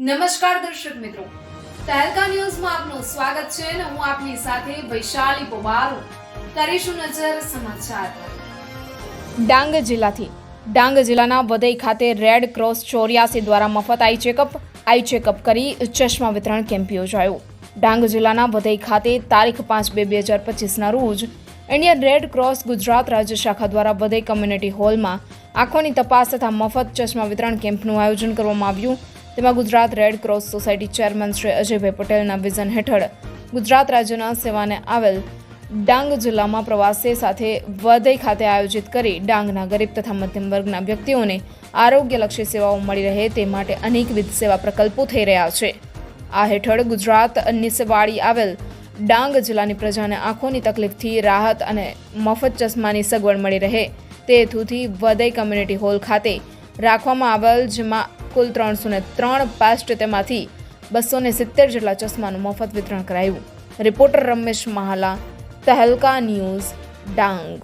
નમસ્કાર દર્શક મિત્રો, તહેલકા ન્યૂઝમાં આપનું સ્વાગત છે અને હું આપની સાથે વૈશાલી પોબારો. કરીશું નજર સમાચાર પર. ડાંગ જિલ્લાના વઘઈ ખાતે રેડ ક્રોસ 84 દ્વારા મફત આઈ ચેકઅપ કરી ચશ્મા વિતરણ કેમ્પ યોજાયો. ડાંગ જિલ્લાના વઘઈ ખાતે તારીખ 5/2/2025ના રોજ ઇન્ડિયન રેડ ક્રોસ ગુજરાત રાજ્ય શાખા દ્વારા વઘઈ કમ્યુનિટી હોલમાં આંખોની તપાસ તથા મફત ચશ્મા વિતરણ કેમ્પનું આયોજન કરવામાં આવ્યું. તેમાં Gujarat red cross society chairman Shri Ajaybhai પટેલના વિઝન હેઠળ ગુજરાત રાજ્યના સેવાને આવેલ ડાંગ જિલ્લામાં પ્રવાસે સાથે વઘઈ ખાતે આયોજિત કરી ડાંગના ગરીબ તથા મધ્યમ વર્ગના વ્યક્તિઓને આરોગ્યલક્ષી સેવાઓ મળી રહે તે માટે અનેકવિધ સેવા પ્રકલ્પો થઈ રહ્યા છે. આ હેઠળ ગુજરાત નિસવાડી આવેલ ડાંગ જિલ્લાની પ્રજાને આંખોની તકલીફથી રાહત અને મફત ચશ્માની સગવડ મળી રહે તે હેતુથી વઘઈ કમ્યુનિટી હોલ ખાતે રાખવામાં આવેલ, જેમાં કુલ 303 પેસ્ટ તેમાંથી 270 જેટલા ચશ્માનું મફત વિતરણ કરાયું. Reporter Ramesh Mahala, Tehelka news, Dang.